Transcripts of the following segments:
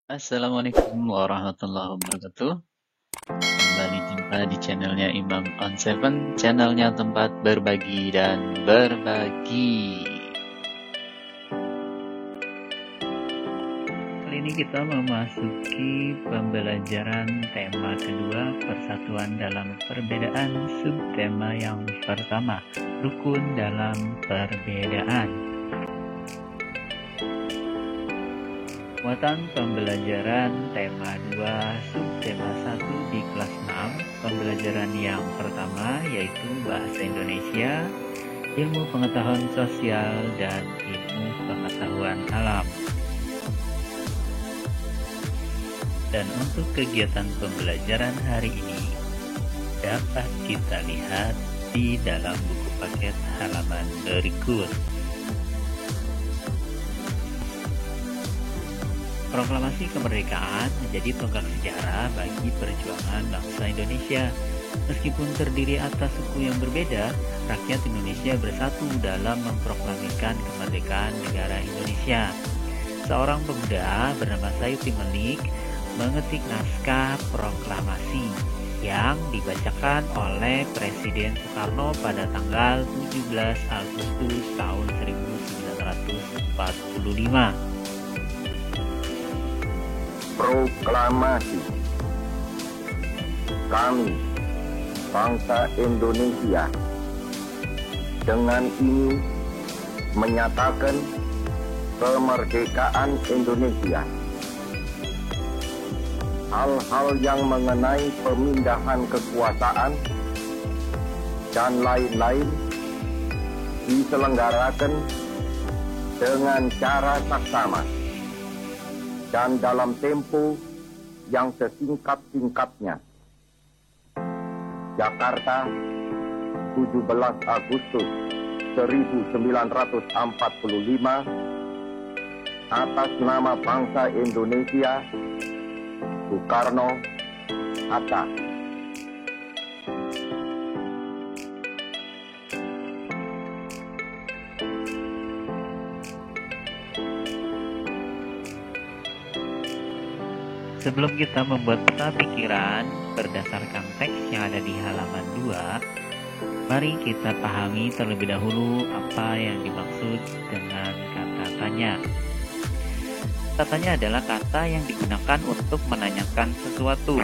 Assalamualaikum warahmatullahi wabarakatuh. Kembali jumpa di channelnya Imam on Seven, channelnya tempat berbagi dan berbagi. Kali ini kita memasuki pembelajaran tema kedua, persatuan dalam perbedaan, subtema yang pertama, rukun dalam perbedaan. Muatan pembelajaran tema 2, subtema 1 di kelas 6. Pembelajaran yang pertama yaitu Bahasa Indonesia, Ilmu Pengetahuan Sosial, dan Ilmu Pengetahuan Alam. Dan untuk kegiatan pembelajaran hari ini dapat kita lihat di dalam buku paket halaman berikut. Proklamasi kemerdekaan menjadi tonggak sejarah bagi perjuangan bangsa Indonesia. Meskipun terdiri atas suku yang berbeda, rakyat Indonesia bersatu dalam memproklamirkan kemerdekaan negara Indonesia. Seorang pemuda bernama Sayuti Melik mengetik naskah proklamasi yang dibacakan oleh Presiden Soekarno pada tanggal 17 Agustus tahun 1945. Proklamasi. Kami, bangsa Indonesia, dengan ini menyatakan kemerdekaan Indonesia. Hal-hal yang mengenai pemindahan kekuasaan dan lain-lain diselenggarakan dengan cara saksama dan dalam tempo yang sesingkat-singkatnya. Jakarta, 17 Agustus 1945, atas nama bangsa Indonesia, Soekarno, Hatta. Sebelum kita membuat peta pikiran berdasarkan teks yang ada di halaman 2, mari kita pahami terlebih dahulu apa yang dimaksud dengan kata tanya. Kata tanya adalah kata yang digunakan untuk menanyakan sesuatu.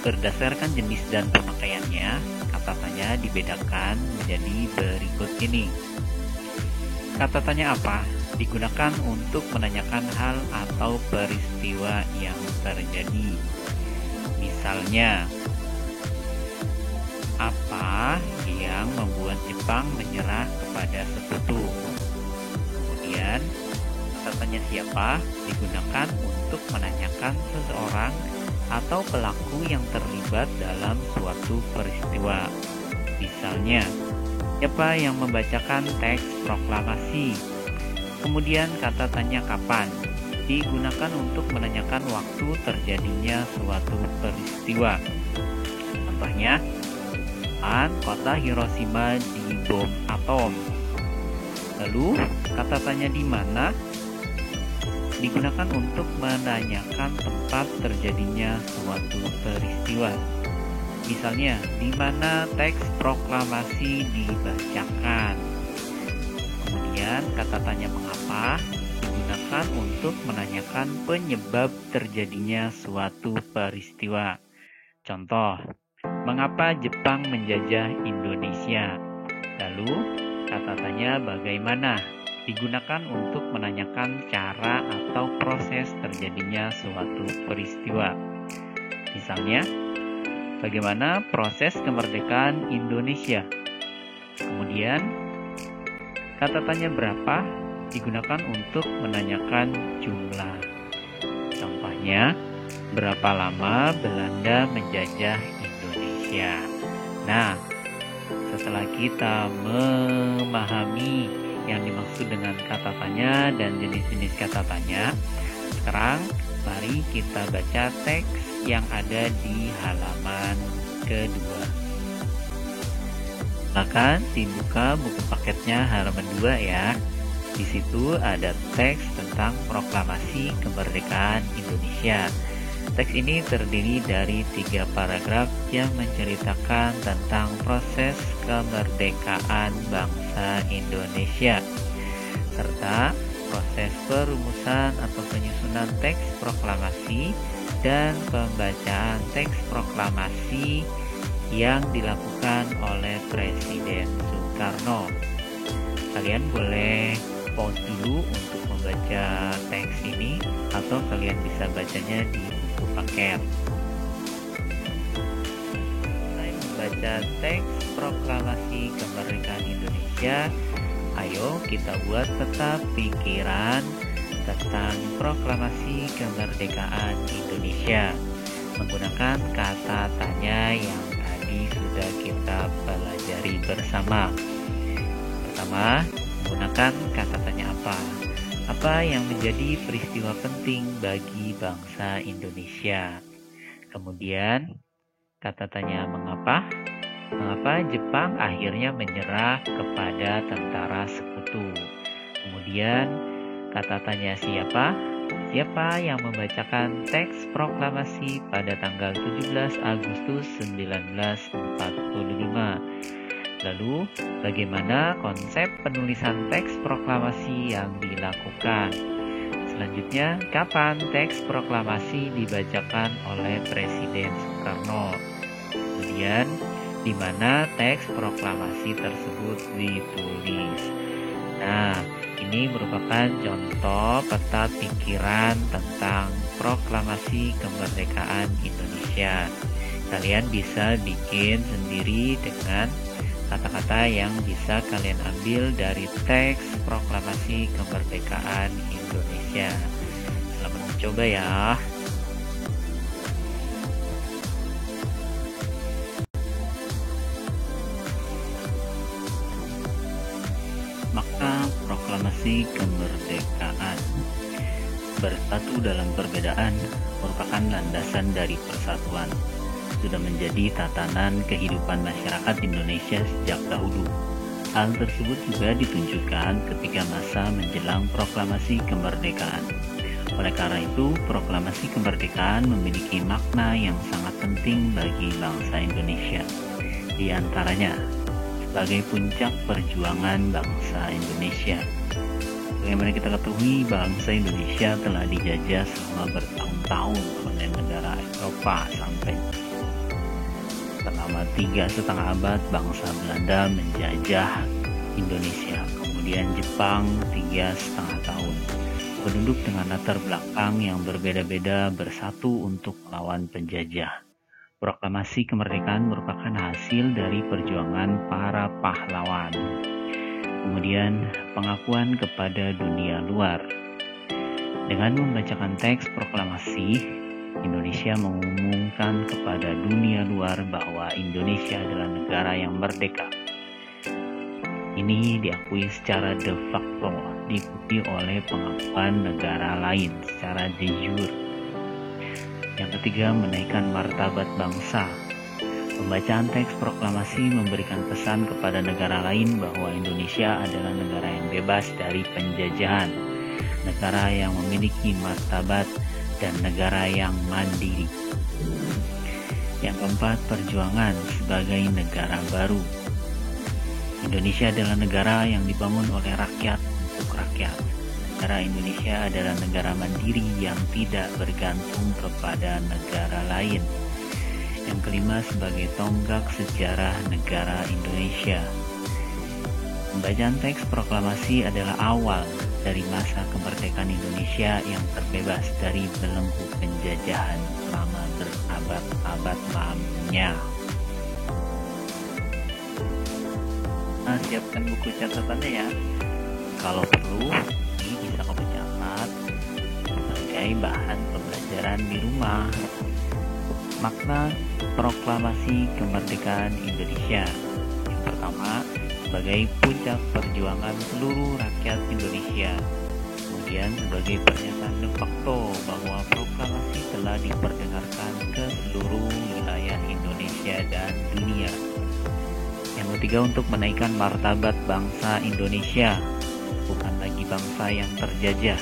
Berdasarkan jenis dan pemakaiannya, kata tanya dibedakan menjadi berikut ini. Kata tanya apa? Digunakan untuk menanyakan hal atau peristiwa yang terjadi. Misalnya, apa yang membuat Jepang menyerah kepada sekutu? Kemudian, kata tanya siapa digunakan untuk menanyakan seseorang atau pelaku yang terlibat dalam suatu peristiwa. Misalnya, siapa yang membacakan teks proklamasi? Kemudian kata tanya kapan digunakan untuk menanyakan waktu terjadinya suatu peristiwa. Contohnya, kapan kota Hiroshima dibom atom? Lalu, kata tanya di mana digunakan untuk menanyakan tempat terjadinya suatu peristiwa. Misalnya, di mana teks proklamasi dibacakan. Kemudian kata tanya mengapa digunakan untuk menanyakan penyebab terjadinya suatu peristiwa. Contoh, mengapa Jepang menjajah Indonesia? Lalu, kata tanya bagaimana digunakan untuk menanyakan cara atau proses terjadinya suatu peristiwa. Misalnya, bagaimana proses kemerdekaan Indonesia? Kemudian, kata tanya berapa digunakan untuk menanyakan jumlah. Contohnya, berapa lama Belanda menjajah Indonesia? Nah, setelah kita memahami yang dimaksud dengan kata tanya dan jenis-jenis kata tanya, sekarang mari kita baca teks yang ada di halaman kedua. Silakan dibuka buku paketnya halaman 2 ya. Di situ ada teks tentang proklamasi kemerdekaan Indonesia. Teks ini terdiri dari 3 paragraf yang menceritakan tentang proses kemerdekaan bangsa Indonesia, serta proses perumusan atau penyusunan teks proklamasi dan pembacaan teks proklamasi yang dilakukan oleh Presiden Soekarno. Kalian boleh pause dulu untuk membaca teks ini, atau kalian bisa bacanya di buku paket. Selain membaca teks proklamasi kemerdekaan Indonesia, ayo kita buat peta pikiran tentang proklamasi kemerdekaan Indonesia menggunakan kata tanya yang tadi sudah kita pelajari bersama. Pertama, menggunakan kata tanya apa? Apa yang menjadi peristiwa penting bagi bangsa Indonesia? Kemudian, kata tanya mengapa? Mengapa Jepang akhirnya menyerah kepada tentara sekutu? Kemudian, kata tanya siapa? Siapa yang membacakan teks proklamasi pada tanggal 17 Agustus 1945? Lalu, bagaimana konsep penulisan teks proklamasi yang dilakukan? Selanjutnya, kapan teks proklamasi dibacakan oleh Presiden Soekarno? Kemudian, di mana teks proklamasi tersebut ditulis? Nah, ini merupakan contoh peta pikiran tentang proklamasi kemerdekaan Indonesia. Kalian bisa bikin sendiri dengan kata-kata yang bisa kalian ambil dari teks proklamasi kemerdekaan Indonesia. Selamat mencoba ya. Makna proklamasi kemerdekaan. Bersatu dalam perbedaan merupakan landasan dari persatuan. Sudah menjadi tatanan kehidupan masyarakat Indonesia sejak dahulu. Hal tersebut juga ditunjukkan ketika masa menjelang proklamasi kemerdekaan. Oleh karena itu, proklamasi kemerdekaan memiliki makna yang sangat penting bagi bangsa Indonesia. Di antaranya, sebagai puncak perjuangan bangsa Indonesia. Bagaimana kita ketahui, bangsa Indonesia telah dijajah selama bertahun-tahun oleh negara Eropa sampai selama 3,5 abad bangsa Belanda menjajah Indonesia. Kemudian Jepang 3,5 tahun. Penduduk dengan latar belakang yang berbeda-beda bersatu untuk melawan penjajah. Proklamasi kemerdekaan merupakan hasil dari perjuangan para pahlawan. Kemudian pengakuan kepada dunia luar. Dengan membacakan teks proklamasi, Indonesia mengumumkan kepada dunia luar bahwa Indonesia adalah negara yang merdeka. Ini diakui secara de facto, diikuti oleh pengakuan negara lain secara de jure. Yang ketiga, menaikkan martabat bangsa. Pembacaan teks proklamasi memberikan pesan kepada negara lain bahwa Indonesia adalah negara yang bebas dari penjajahan, negara yang memiliki martabat, dan negara yang mandiri. Yang keempat, perjuangan sebagai negara baru. Indonesia adalah negara yang dibangun oleh rakyat untuk rakyat. Negara Indonesia adalah negara mandiri yang tidak bergantung kepada negara lain. Yang kelima, sebagai tonggak sejarah negara Indonesia. Pembacaan teks proklamasi adalah awal dari masa kemerdekaan Indonesia yang terbebas dari belenggu penjajahan selama berabad-abad lamanya. Nah, siapkan buku catatannya ya. Kalau perlu, ini bisa kamu catat sebagai bahan pembelajaran di rumah. Makna proklamasi kemerdekaan Indonesia. Yang pertama, sebagai puncak perjuangan seluruh rakyat Indonesia. Kemudian sebagai pernyataan de facto bahwa proklamasi telah diperdengarkan ke seluruh wilayah Indonesia dan dunia. Yang ketiga, untuk menaikkan martabat bangsa Indonesia, bukan lagi bagi bangsa yang terjajah.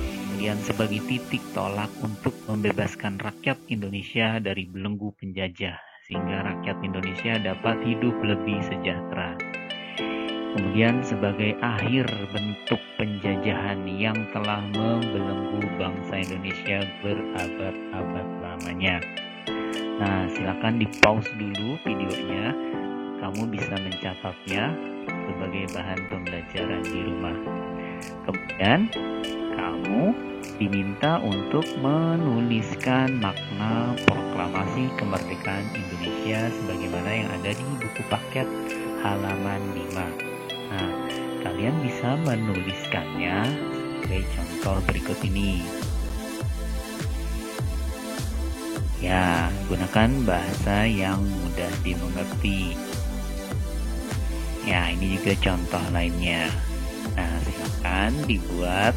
Kemudian sebagai titik tolak untuk membebaskan rakyat Indonesia dari belenggu penjajah, sehingga rakyat Indonesia dapat hidup lebih sejahtera. Kemudian sebagai akhir bentuk penjajahan yang telah membelenggu bangsa Indonesia berabad-abad lamanya. Nah, silakan di-pause dulu videonya. Kamu bisa mencatatnya sebagai bahan pembelajaran di rumah. Kemudian kamu diminta untuk menuliskan makna proklamasi kemerdekaan Indonesia sebagaimana yang ada di buku paket halaman 5. Nah, kalian bisa menuliskannya sebagai contoh berikut ini. Ya, gunakan bahasa yang mudah dimengerti. Ya, ini juga contoh lainnya. Nah, silakan dibuat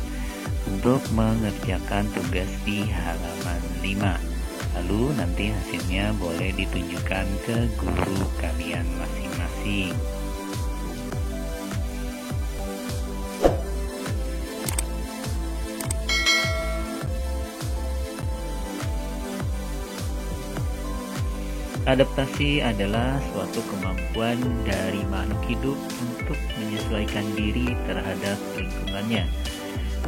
untuk mengerjakan tugas di halaman 5. Lalu nanti hasilnya boleh ditunjukkan ke guru kalian masing-masing. Adaptasi adalah suatu kemampuan dari makhluk hidup untuk menyesuaikan diri terhadap lingkungannya.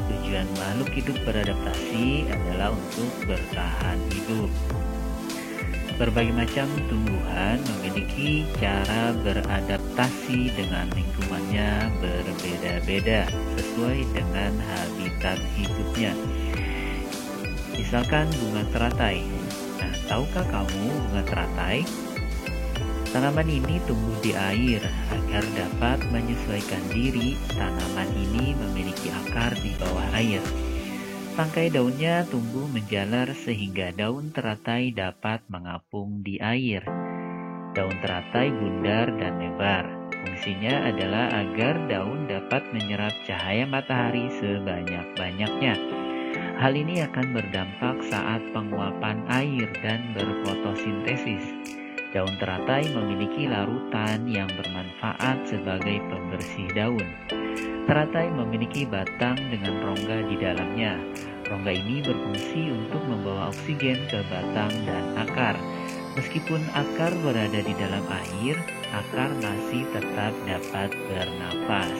Tujuan makhluk hidup beradaptasi adalah untuk bertahan hidup. Berbagai macam tumbuhan memiliki cara beradaptasi dengan lingkungannya berbeda-beda sesuai dengan habitat hidupnya. Misalkan bunga teratai. Nah, tahukah kamu bunga teratai? Tanaman ini tumbuh di air. Agar dapat menyesuaikan diri, tanaman ini memiliki akar di bawah air. Tangkai daunnya tumbuh menjalar sehingga daun teratai dapat mengapung di air. Daun teratai bundar dan lebar. Fungsinya adalah agar daun dapat menyerap cahaya matahari sebanyak-banyaknya. Hal ini akan berdampak saat penguapan air dan berfotosintesis. Daun teratai memiliki larutan yang bermanfaat sebagai pembersih daun. Teratai memiliki batang dengan rongga di dalamnya. Rongga ini berfungsi untuk membawa oksigen ke batang dan akar. Meskipun akar berada di dalam air, akar masih tetap dapat bernapas.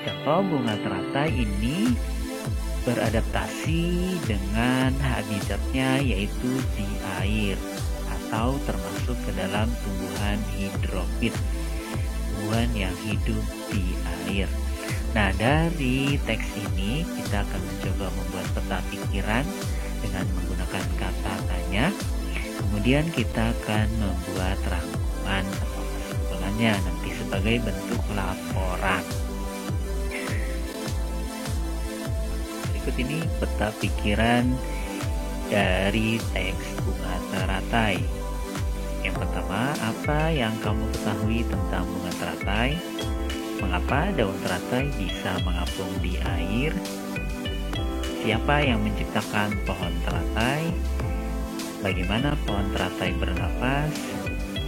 Contoh bunga teratai ini beradaptasi dengan habitatnya yaitu di air atau termasuk ke dalam tumbuhan hidrofit, tumbuhan yang hidup di air. Nah, dari teks ini kita akan mencoba membuat peta pikiran dengan menggunakan kata tanya. Kemudian kita akan membuat rangkuman atau kesimpulannya nanti sebagai bentuk laporan. Berikut ini peta pikiran dari teks bunga teratai. Yang pertama, apa yang kamu ketahui tentang bunga teratai? Mengapa daun teratai bisa mengapung di air? Siapa yang menciptakan pohon teratai? Bagaimana pohon teratai bernapas?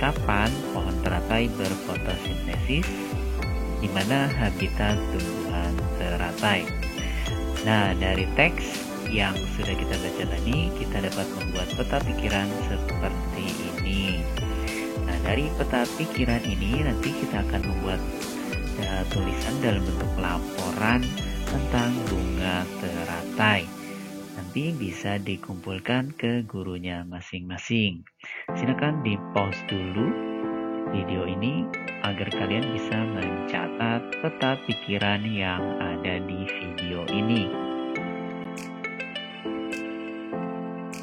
Kapan pohon teratai berfotosintesis? Di mana habitat tumbuhan teratai? Nah, dari teks yang sudah kita baca tadi, kita dapat membuat peta pikiran seperti ini. Nah, dari peta pikiran ini nanti kita akan membuat tulisan dalam bentuk laporan tentang bunga teratai. Nanti bisa dikumpulkan ke gurunya masing-masing. Silakan di-pause dulu video ini agar kalian bisa mencatat peta pikiran yang ada di video ini.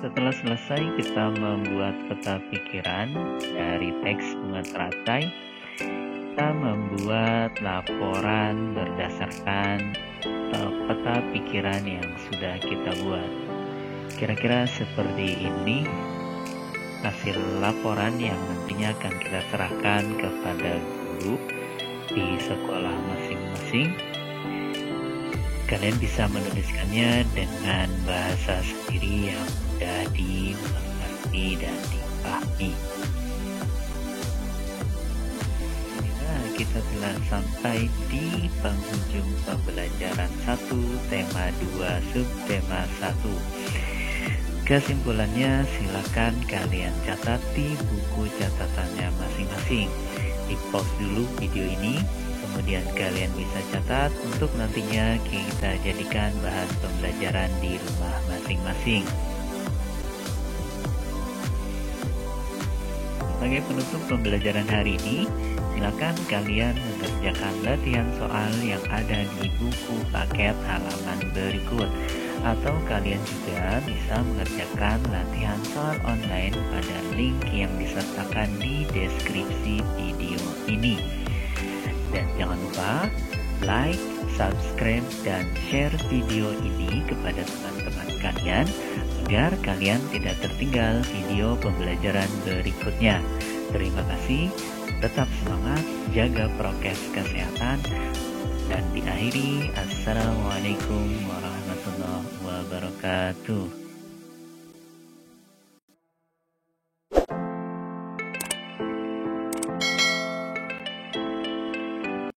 Setelah selesai kita membuat peta pikiran dari teks bunga teratai, kita membuat laporan berdasarkan peta pikiran yang sudah kita buat. Kira-kira seperti ini hasil laporan yang nantinya akan kita serahkan kepada guru di sekolah masing-masing. Kalian bisa menuliskannya dengan bahasa sendiri yang mudah dimengerti dan dipahami. Nah, kita telah sampai di penghujung pembelajaran 1 tema 2 subtema 1. Kesimpulannya silakan kalian catat di buku catatannya masing-masing. Di pause dulu video ini, kemudian kalian bisa catat untuk nantinya kita jadikan bahan pembelajaran di rumah masing-masing. Sebagai penutup pembelajaran hari ini, silakan kalian mengerjakan latihan soal yang ada di buku paket halaman berikut. Atau kalian juga bisa mengerjakan latihan soal online pada link yang disertakan di deskripsi video ini. Dan jangan lupa like, subscribe, dan share video ini kepada teman-teman kalian agar kalian tidak tertinggal video pembelajaran berikutnya. Terima kasih, tetap semangat, jaga prokes kesehatan, dan diakhiri, Assalamualaikum warahmatullahi wabarakatuh.